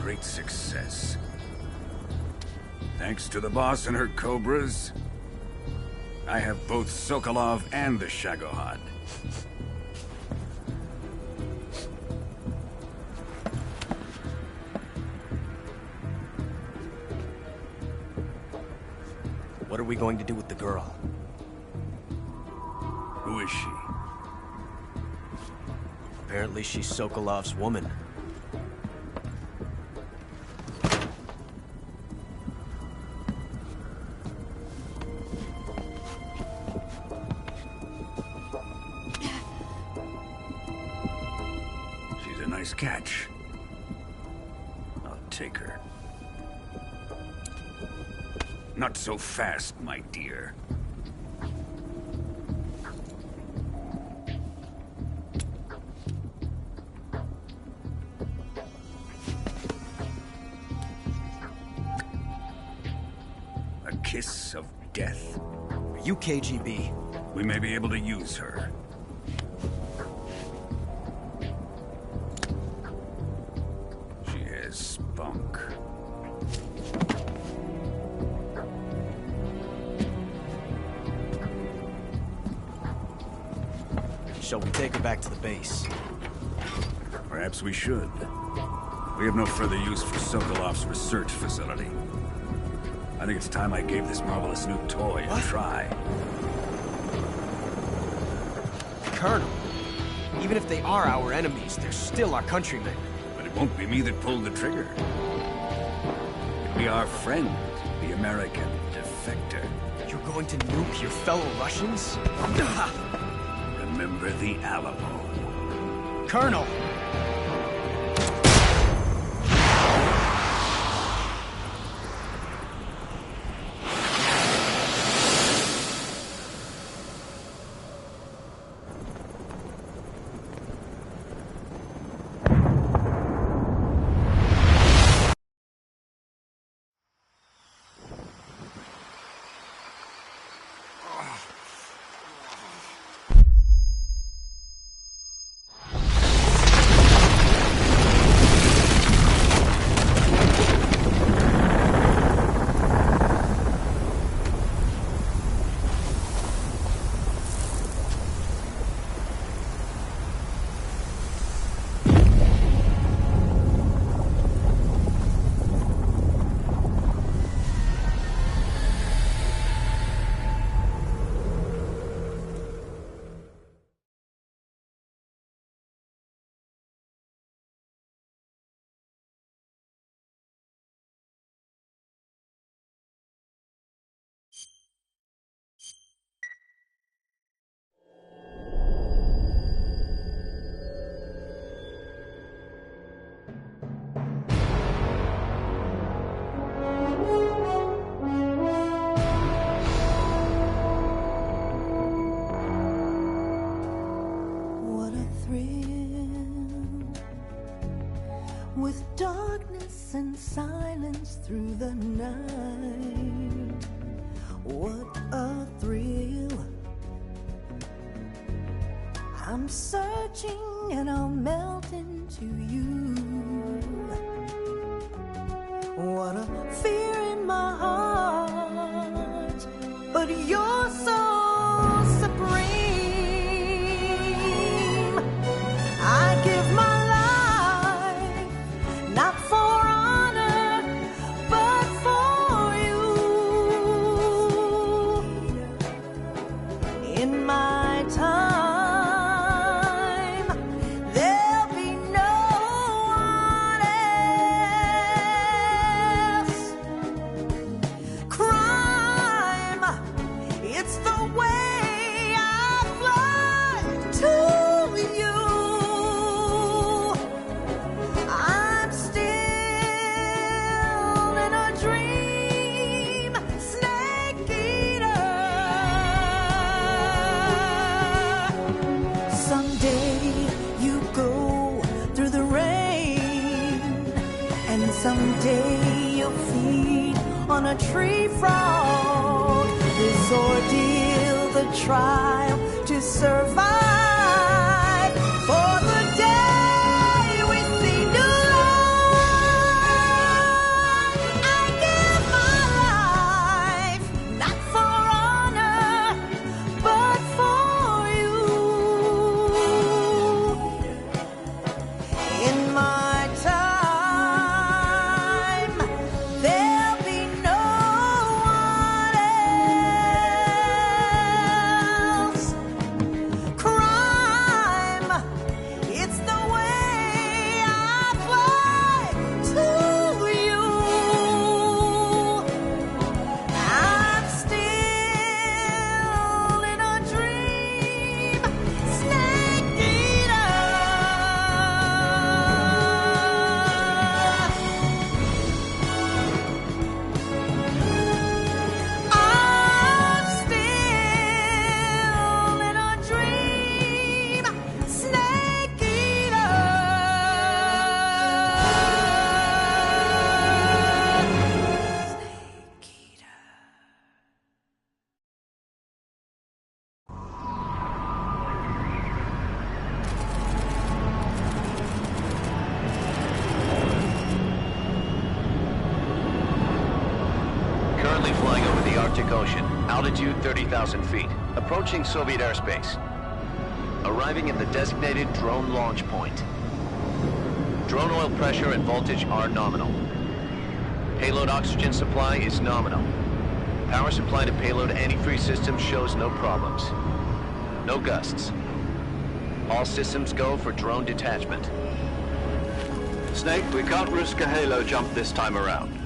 great success. Thanks to the boss and her cobras, I have both Sokolov and the Shagohod. What are we going to do with the girl? Who is she? Apparently she's Sokolov's woman. She's a nice catch. I'll take her. Not so fast, my dear. A kiss of death? Are you KGB? We may be able to use her. She has spunk. Shall we take her back to the base? Perhaps we should. We have no further use for Sokolov's research facility. I think it's time I gave this marvelous new toy a try. Colonel, even if they are our enemies, they're still our countrymen. But it won't be me that pulled the trigger. It'll be our friend, the American defector. You're going to nuke your fellow Russians? Remember the Alamo. Colonel! With darkness and silence through the night, what a thrill. I'm searching and I'll melt into you. What a fear in my heart, but you're so supreme. I give my not for honor, but for you. In my time, there'll be no one else. Crime, it's the way I fly to you. Someday you'll feed on a tree frog. This ordeal, the trial to survive. For the day we see new Arctic Ocean. Altitude 30,000 feet. Approaching Soviet airspace. Arriving at the designated drone launch point. Drone oil pressure and voltage are nominal. Payload oxygen supply is nominal. Power supply to payload antifreeze system shows no problems. No gusts. All systems go for drone detachment. Snake, we can't risk a halo jump this time around.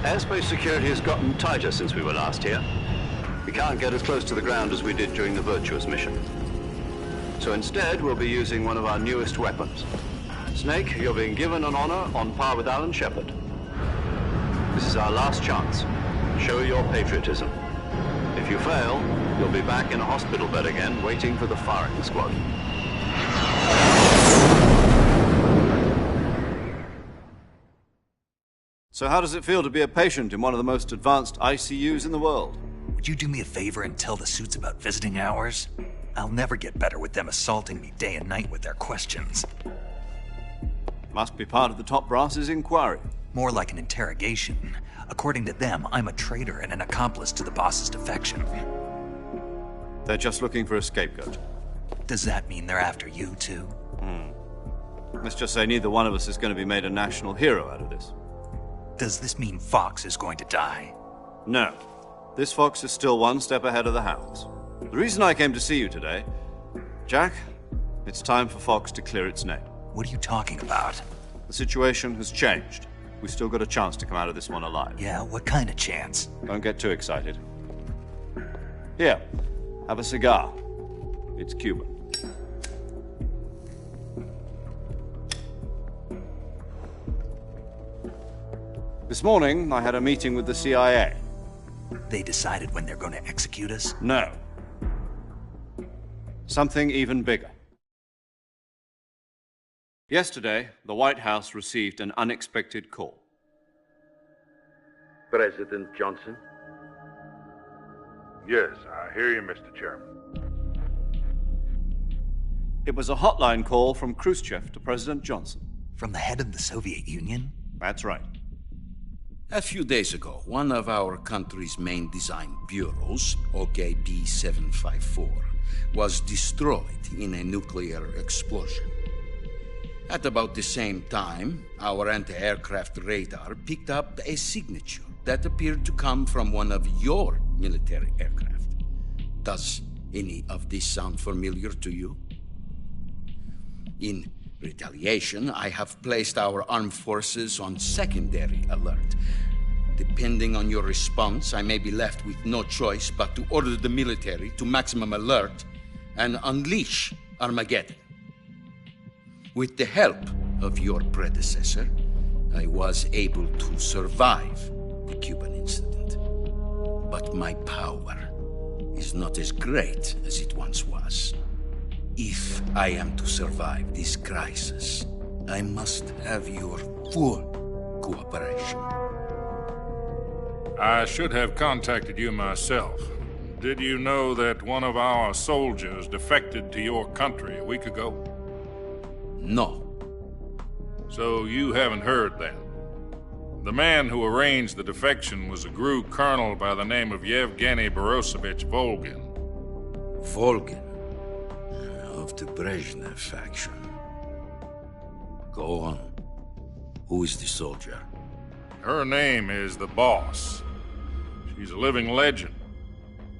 Airspace security has gotten tighter since we were last here. We can't get as close to the ground as we did during the Virtuous mission. So instead, we'll be using one of our newest weapons. Snake, you're being given an honor on par with Alan Shepard. This is our last chance. Show your patriotism. If you fail, you'll be back in a hospital bed again, waiting for the firing squad. So how does it feel to be a patient in one of the most advanced ICUs in the world? Would you do me a favor and tell the suits about visiting hours? I'll never get better with them assaulting me day and night with their questions. Must be part of the top brass's inquiry. More like an interrogation. According to them, I'm a traitor and an accomplice to the boss's defection. They're just looking for a scapegoat. Does that mean they're after you, too? Let's just say neither one of us is going to be made a national hero out of this. Does this mean Fox is going to die? No. This fox is still one step ahead of the hounds. The reason I came to see you today, Jack, it's time for Fox to clear its name. What are you talking about? The situation has changed. We've still got a chance to come out of this one alive. Yeah, what kind of chance? Don't get too excited. Here, have a cigar. It's Cuban. This morning, I had a meeting with the CIA. They decided when they're going to execute us? No. Something even bigger. Yesterday, the White House received an unexpected call. President Johnson? Yes, I hear you, Mr. Chairman. It was a hotline call from Khrushchev to President Johnson. From the head of the Soviet Union? That's right. A few days ago, one of our country's main design bureaus, OKB 754, was destroyed in a nuclear explosion. At about the same time, our anti-aircraft radar picked up a signature that appeared to come from one of your military aircraft. Does any of this sound familiar to you? In retaliation, I have placed our armed forces on secondary alert. Depending on your response, I may be left with no choice but to order the military to maximum alert and unleash Armageddon. With the help of your predecessor, I was able to survive the Cuban incident. But my power is not as great as it once was. If I am to survive this crisis, I must have your full cooperation. I should have contacted you myself. Did you know that one of our soldiers defected to your country a week ago? No. So you haven't heard then. The man who arranged the defection was a GRU colonel by the name of Yevgeny Borosovich Volgin. Volgin, of the Brezhnev faction. Go on. Who is the soldier? Her name is the Boss. She's a living legend.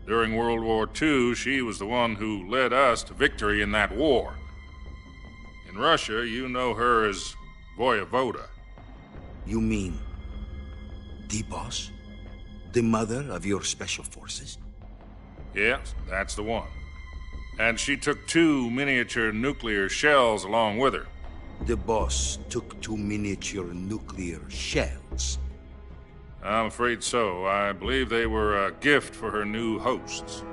During World War II, she was the one who led us to victory in that war. In Russia, you know her as Voyevoda. You mean the boss? The mother of your special forces? Yes, that's the one. And she took 2 miniature nuclear shells along with her. The boss took 2 miniature nuclear shells. I'm afraid so. I believe they were a gift for her new hosts.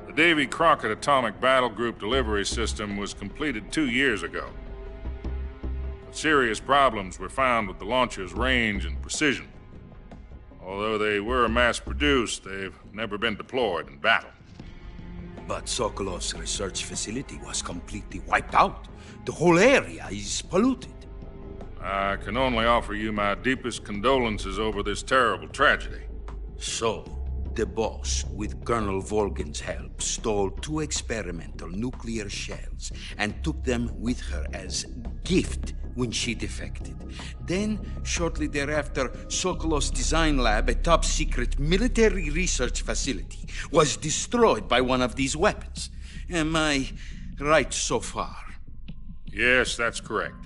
The Davy Crockett Atomic Battle Group delivery system was completed 2 years ago. But serious problems were found with the launcher's range and precision. Although they were mass-produced, they've never been deployed in battle. But Sokolov's research facility was completely wiped out. The whole area is polluted. I can only offer you my deepest condolences over this terrible tragedy. So, the boss, with Colonel Volgin's help, stole 2 experimental nuclear shells and took them with her as gift when she defected. Then, shortly thereafter, Sokolov's design lab, a top-secret military research facility, was destroyed by one of these weapons. Am I right so far? Yes, that's correct.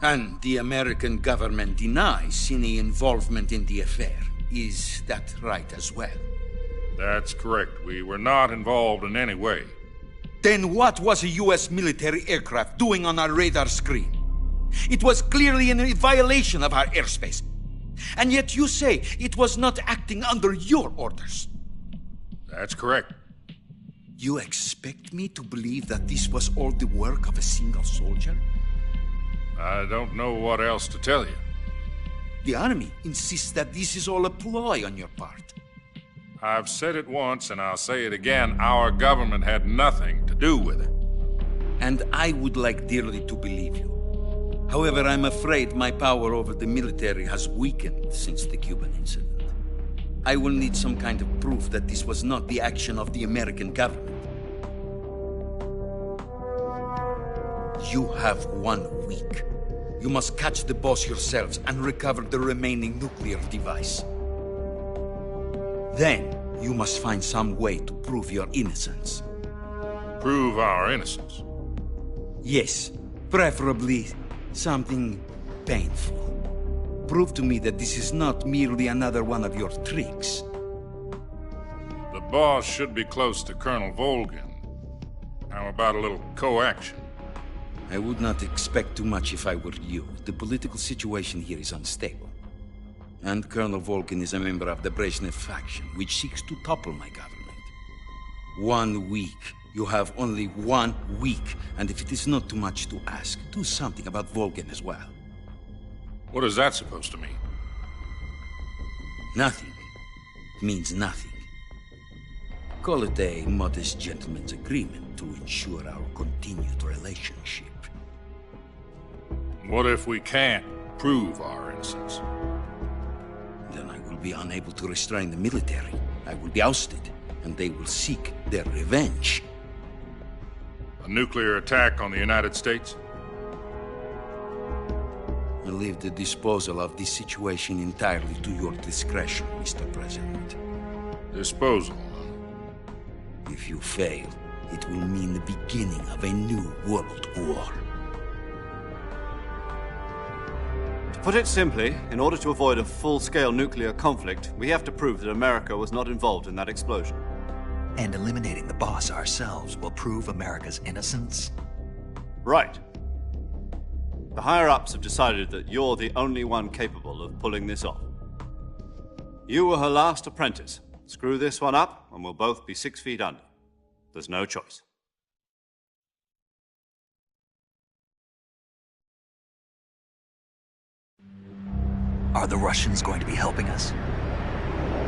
And the American government denies any involvement in the affair. Is that right as well? That's correct. We were not involved in any way. Then what was a U.S. military aircraft doing on our radar screen? It was clearly in violation of our airspace. And yet you say it was not acting under your orders. That's correct. You expect me to believe that this was all the work of a single soldier? I don't know what else to tell you. The army insists that this is all a ploy on your part. I've said it once and I'll say it again. Our government had nothing to do with it. And I would like dearly to believe you. However, I'm afraid my power over the military has weakened since the Cuban incident. I will need some kind of proof that this was not the action of the American government. You have 1 week. You must catch the boss yourselves and recover the remaining nuclear device. Then, you must find some way to prove your innocence. Prove our innocence? Yes, preferably something painful. Prove to me that this is not merely another one of your tricks. The boss should be close to Colonel Volgin. How about a little co-action? I would not expect too much if I were you. The political situation here is unstable. And Colonel Volgin is a member of the Brezhnev faction, which seeks to topple my government. 1 week. You have only 1 week, and if it is not too much to ask, do something about Volgin as well. What is that supposed to mean? Nothing. It means nothing. Call it a modest gentleman's agreement to ensure our continued relationship. What if we can't prove our innocence? Then I will be unable to restrain the military. I will be ousted, and they will seek their revenge. A nuclear attack on the United States? I leave the disposal of this situation entirely to your discretion, Mr. President. Disposal? If you fail, it will mean the beginning of a new world war. To put it simply, in order to avoid a full-scale nuclear conflict, we have to prove that America was not involved in that explosion. And eliminating the boss ourselves will prove America's innocence? Right. The higher-ups have decided that you're the only one capable of pulling this off. You were her last apprentice. Screw this one up, and we'll both be 6 feet under. There's no choice. Are the Russians going to be helping us?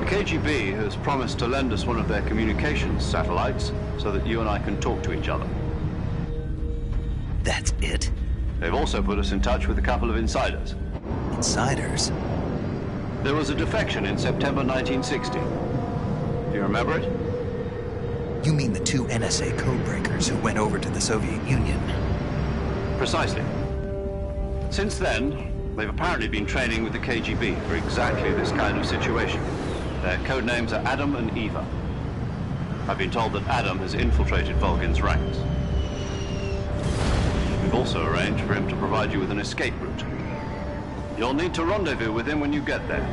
The KGB has promised to lend us one of their communications satellites so that you and I can talk to each other. That's it? They've also put us in touch with a couple of insiders. Insiders? There was a defection in September 1960. Do you remember it? You mean the 2 NSA codebreakers who went over to the Soviet Union? Precisely. Since then, they've apparently been training with the KGB for exactly this kind of situation. Their code names are Adam and Eva. I've been told that Adam has infiltrated Volgin's ranks. We've also arranged for him to provide you with an escape route. You'll need to rendezvous with him when you get there.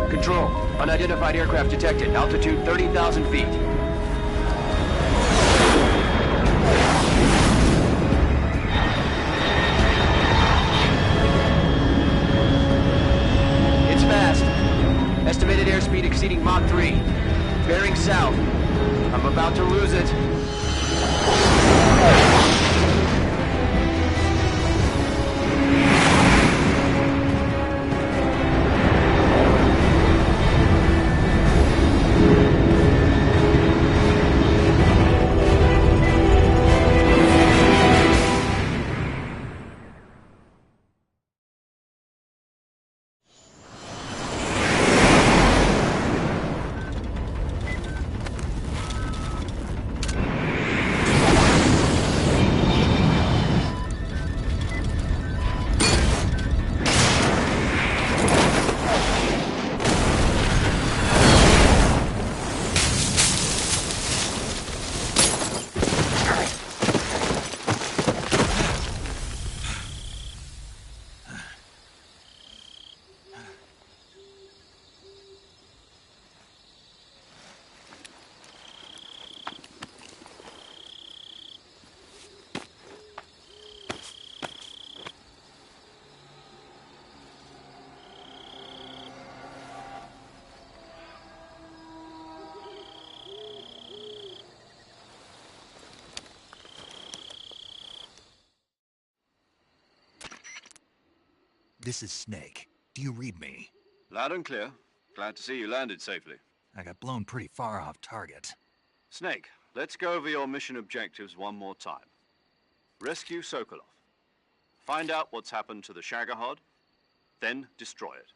Control. Unidentified aircraft detected. Altitude 30,000 feet. It's fast. Estimated airspeed exceeding Mach 3. Bearing south. I'm about to lose it. This is Snake. Do you read me? Loud and clear. Glad to see you landed safely. I got blown pretty far off target. Snake, let's go over your mission objectives one more time. Rescue Sokolov. Find out what's happened to the Shagohod, then destroy it.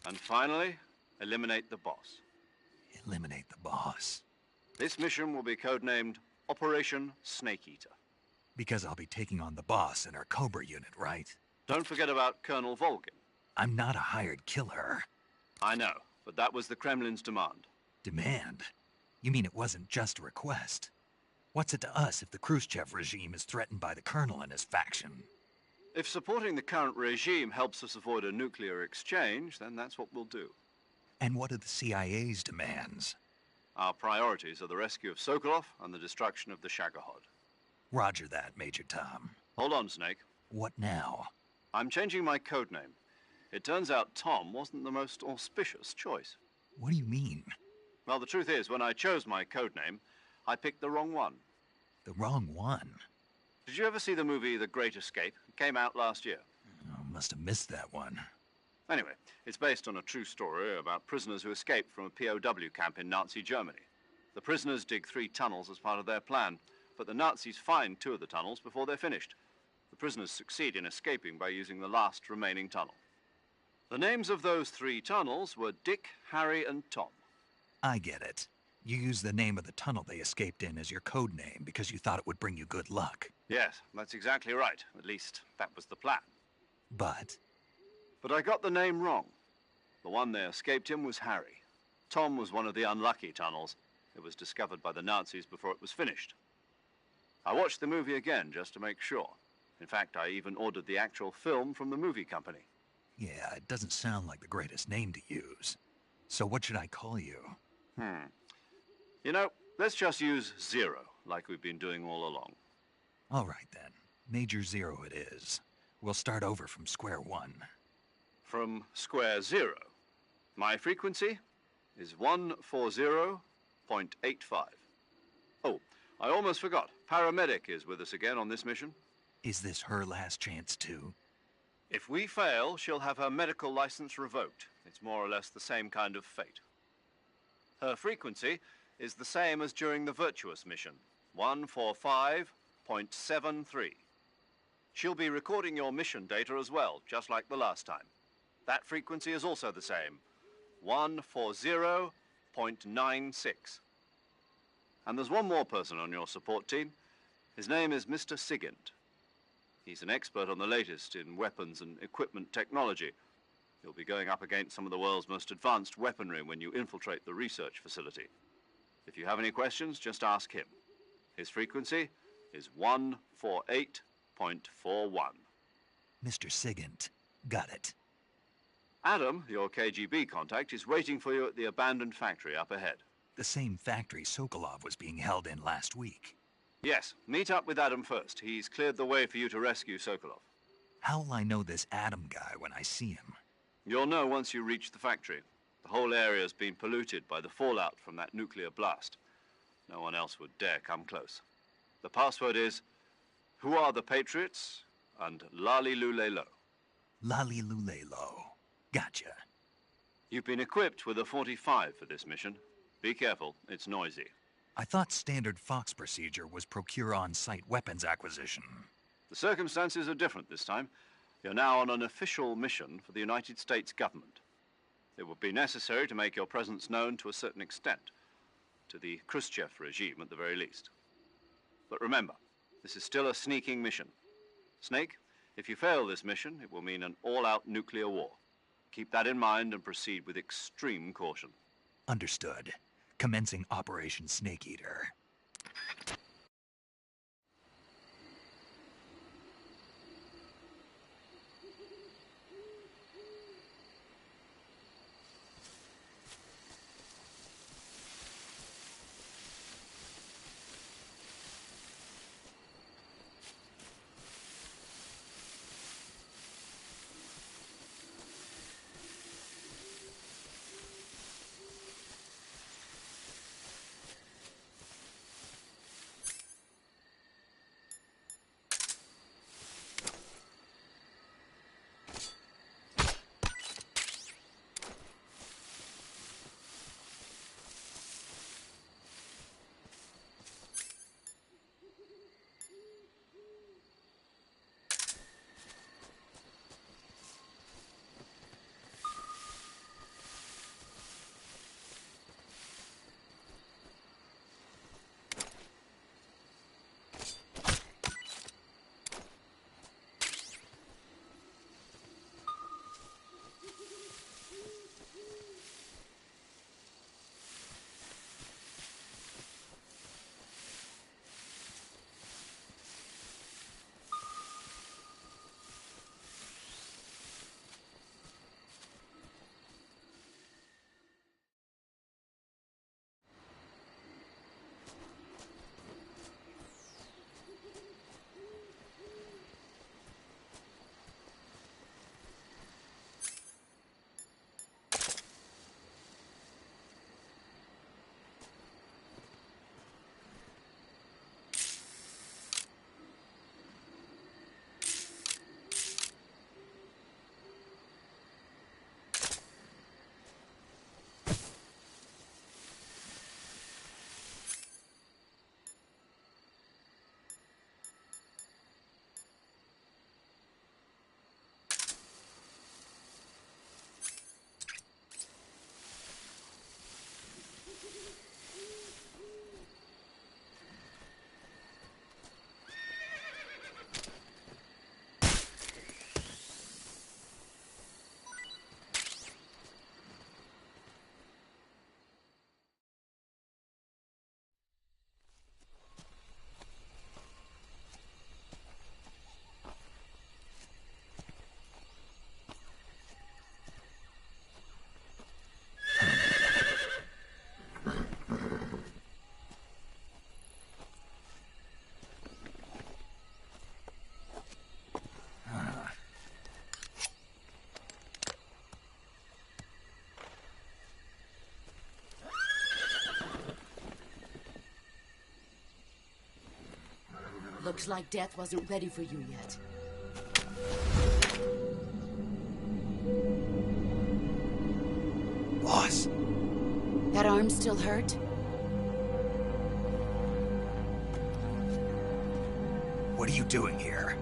And finally, eliminate the boss. Eliminate the boss. This mission will be codenamed Operation Snake Eater. Because I'll be taking on the boss in our Cobra unit, right? Don't forget about Colonel Volgin. I'm not a hired killer. I know, but that was the Kremlin's demand. Demand? You mean it wasn't just a request? What's it to us if the Khrushchev regime is threatened by the Colonel and his faction? If supporting the current regime helps us avoid a nuclear exchange, then that's what we'll do. And what are the CIA's demands? Our priorities are the rescue of Sokolov and the destruction of the Shagohod. Roger that, Major Tom. Hold on, Snake. What now? I'm changing my codename. It turns out Tom wasn't the most auspicious choice. What do you mean? Well, the truth is, when I chose my codename, I picked the wrong one. The wrong one? Did you ever see the movie The Great Escape? It came out last year. Oh, must have missed that one. Anyway, it's based on a true story about prisoners who escaped from a POW camp in Nazi Germany. The prisoners dig 3 tunnels as part of their plan, but the Nazis find 2 of the tunnels before they're finished. The prisoners succeed in escaping by using the last remaining tunnel. The names of those 3 tunnels were Dick, Harry, and Tom. I get it. You used the name of the tunnel they escaped in as your code name because you thought it would bring you good luck. Yes, that's exactly right. At least, that was the plan. But I got the name wrong. The one they escaped in was Harry. Tom was one of the unlucky tunnels. It was discovered by the Nazis before it was finished. I watched the movie again just to make sure. In fact, I even ordered the actual film from the movie company. yeah, it doesn't sound like the greatest name to use. So what should I call you? You know, let's just use Zero, like we've been doing all along. All right then. Major Zero it is. We'll start over from square one. From square 0. My frequency is 140.85. Oh, I almost forgot. Paramedic is with us again on this mission. Is this her last chance too? If we fail, she'll have her medical license revoked. It's more or less the same kind of fate. Her frequency is the same as during the Virtuous mission, 145.73. She'll be recording your mission data as well, just like the last time. That frequency is also the same, 140.96. And there's one more person on your support team. His name is Mr. Sigint. He's an expert on the latest in weapons and equipment technology. You'll be going up against some of the world's most advanced weaponry when you infiltrate the research facility. If you have any questions, just ask him. His frequency is 148.41. Mr. Sigint. Got it. Adam, your KGB contact, is waiting for you at the abandoned factory up ahead. The same factory Sokolov was being held in last week. Yes, meet up with Adam first. He's cleared the way for you to rescue Sokolov. How'll I know this Adam guy when I see him? You'll know once you reach the factory. The whole area's been polluted by the fallout from that nuclear blast. No one else would dare come close. The password is, "Who are the Patriots?" and "Lali Lulelo." Lali Lulelo. Gotcha. You've been equipped with a 45 for this mission. Be careful, it's noisy. I thought standard Fox procedure was procure on-site weapons acquisition. The circumstances are different this time. You're now on an official mission for the United States government. It would be necessary to make your presence known to a certain extent, to the Khrushchev regime at the very least. But remember, this is still a sneaking mission. Snake, if you fail this mission, it will mean an all-out nuclear war. Keep that in mind and proceed with extreme caution. Understood. Commencing Operation Snake Eater. Looks like death wasn't ready for you yet. Boss. That arm still hurt? What are you doing here?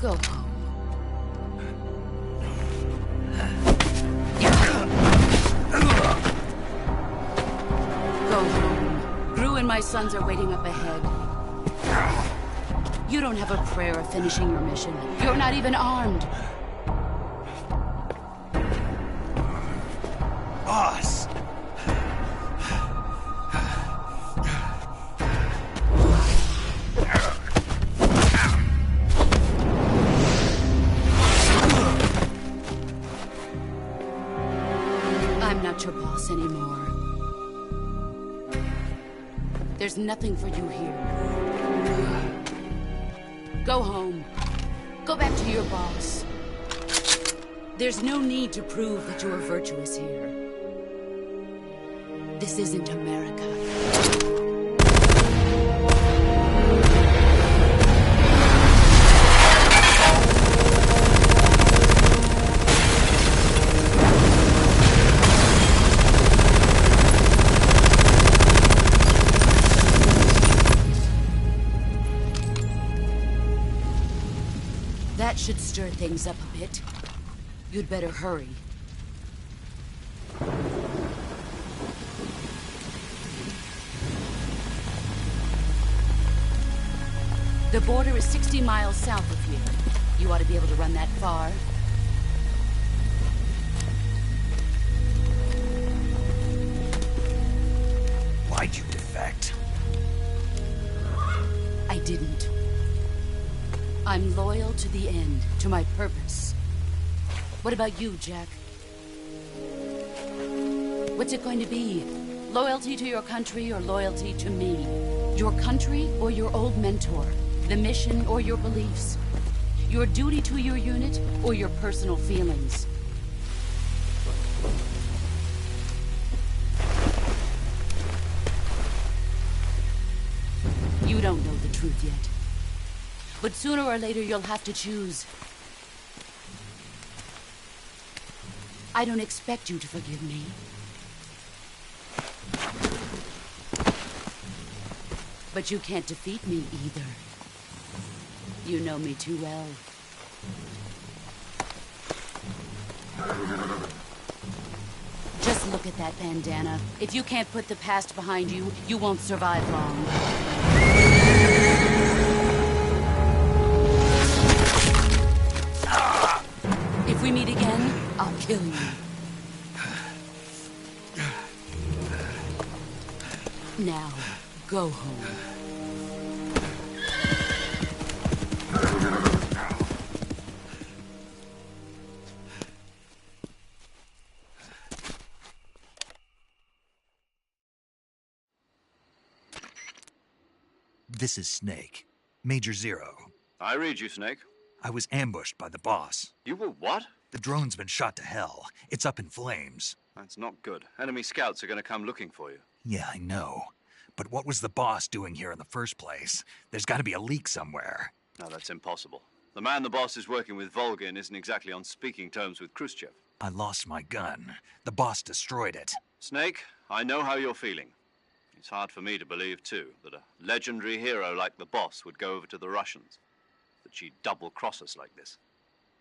Go home. Go home. Gru and my sons are waiting up ahead. You don't have a prayer of finishing your mission. You're not even armed. Boss! I'm not your boss anymore. There's nothing for you here. Go home. Go back to your boss. There's no need to prove that you are virtuous here. This isn't America. That should stir things up a bit. You'd better hurry. The border is 60 miles south of here. You ought to be able to run that far. Why'd you defect? I didn't. I'm loyal to the end, to my purpose. What about you, Jack? What's it going to be? Loyalty to your country or loyalty to me? Your country or your old mentor? The mission or your beliefs? Your duty to your unit or your personal feelings? You don't know the truth yet. But sooner or later you'll have to choose. I don't expect you to forgive me. But you can't defeat me either. You know me too well. Just look at that bandana. If you can't put the past behind you, you won't survive long. If we meet again, I'll kill you. Now, go home. This is Snake. Major Zero. I read you, Snake. I was ambushed by the boss. You were what? The drone's been shot to hell. It's up in flames. That's not good. Enemy scouts are going to come looking for you. Yeah, I know. But what was the boss doing here in the first place? There's got to be a leak somewhere. No, that's impossible. The man the boss is working with, Volgin, isn't exactly on speaking terms with Khrushchev. I lost my gun. The boss destroyed it. Snake, I know how you're feeling. It's hard for me to believe, too, that a legendary hero like the boss would go over to the Russians. That she'd double-cross us like this.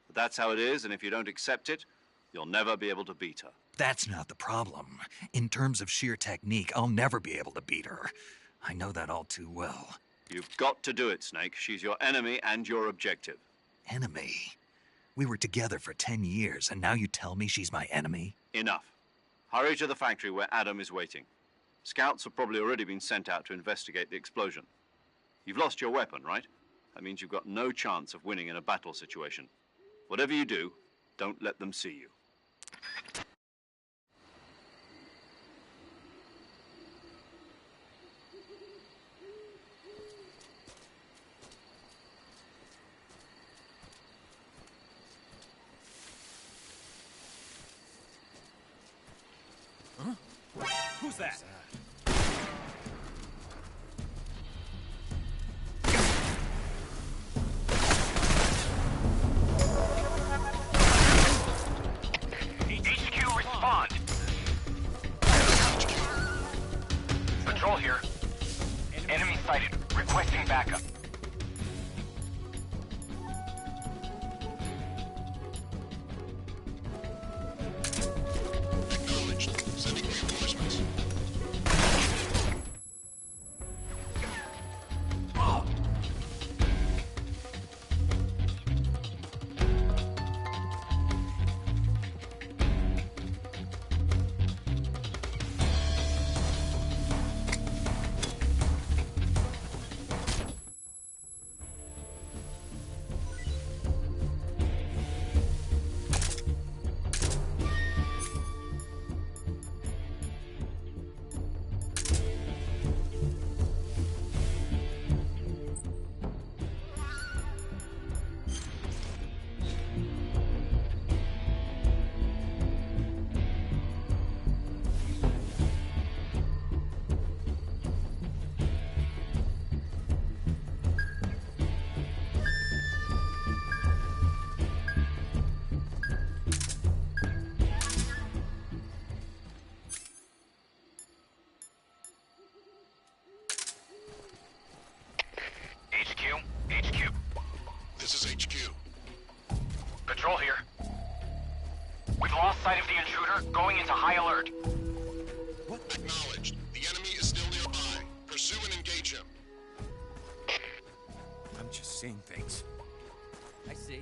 But that's how it is, and if you don't accept it, you'll never be able to beat her. That's not the problem. In terms of sheer technique, I'll never be able to beat her. I know that all too well. You've got to do it, Snake. She's your enemy and your objective. Enemy? We were together for 10 years, and now you tell me she's my enemy? Enough. Hurry to the factory where Adam is waiting. Scouts have probably already been sent out to investigate the explosion. You've lost your weapon, right? That means you've got no chance of winning in a battle situation. Whatever you do, don't let them see you. was that? HQ, respond. Patrol here. Enemy sighted. Requesting backup. Acknowledged. Sending reinforcements. HQ. This is HQ. Patrol here. We've lost sight of the intruder, going into high alert. Acknowledged. The enemy is still nearby. Pursue and engage him. I'm just seeing things. I see.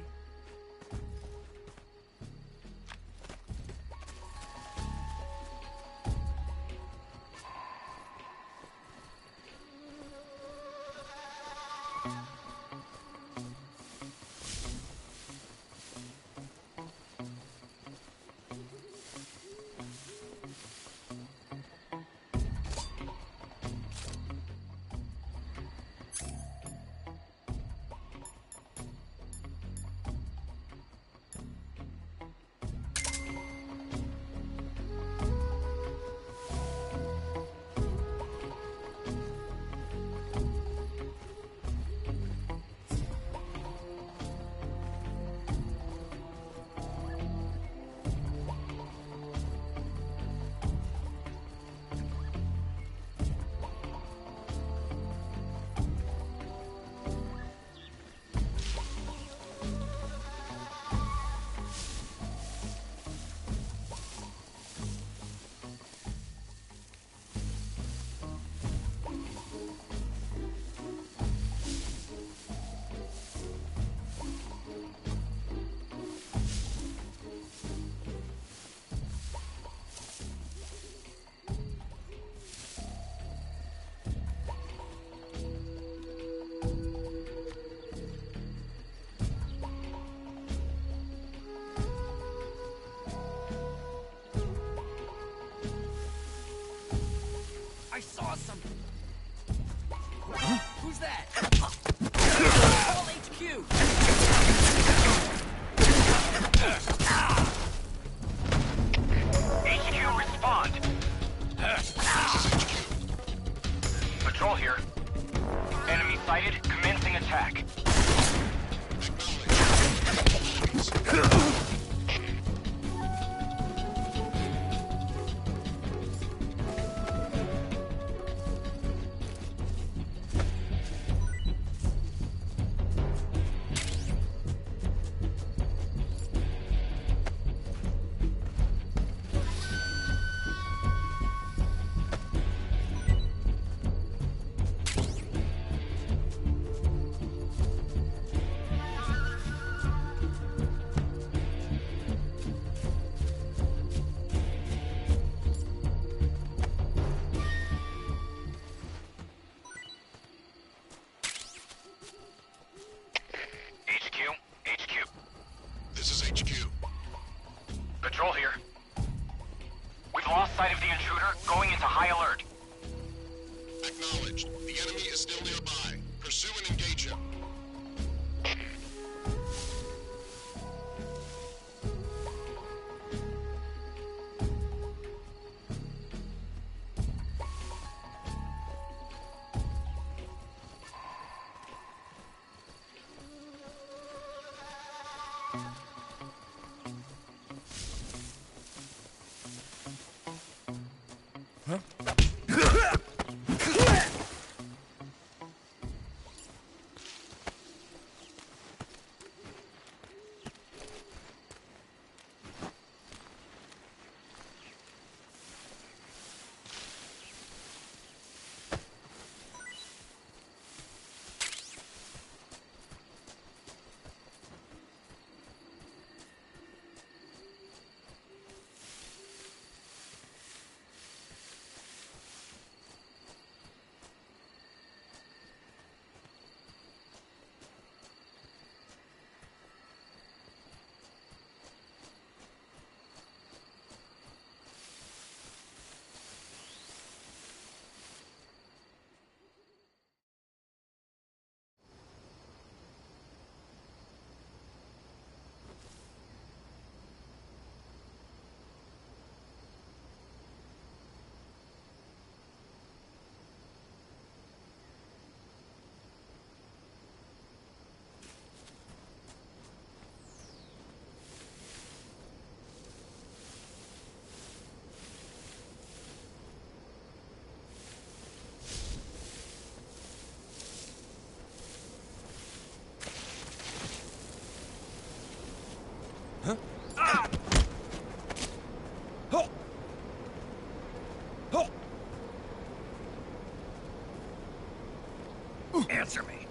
Answer me.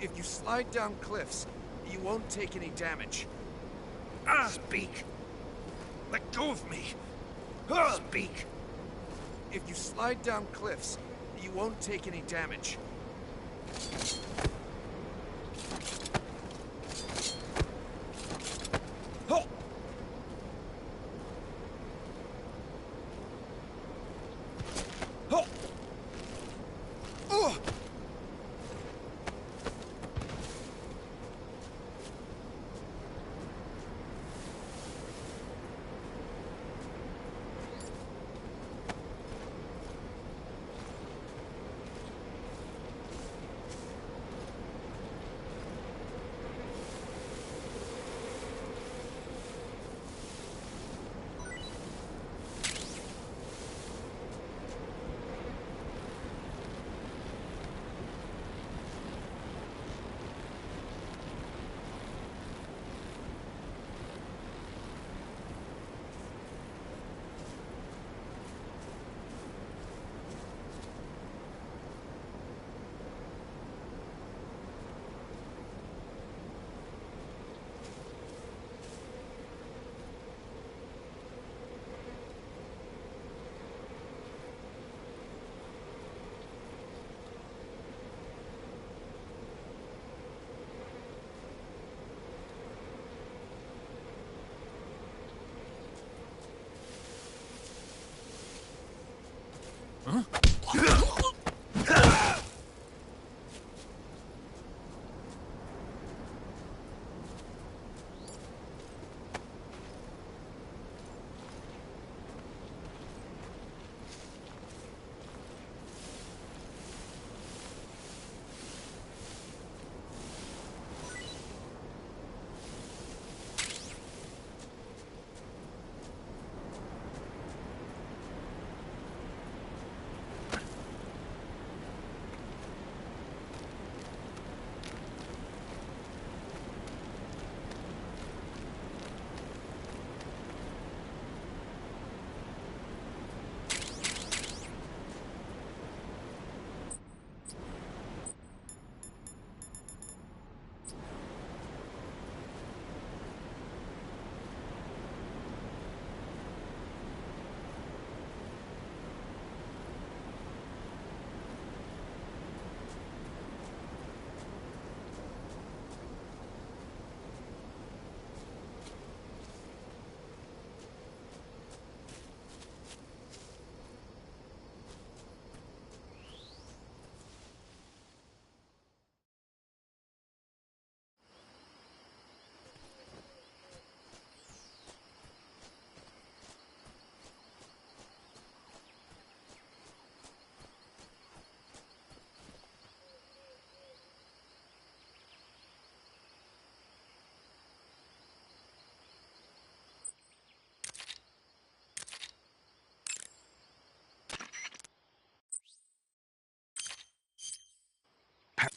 If you slide down cliffs, you won't take any damage. Speak. Let go of me. Speak. If you slide down cliffs, you won't take any damage.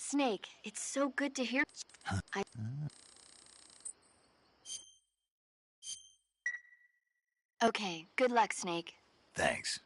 Snake, it's so good to hear. Okay, good luck, Snake. Thanks.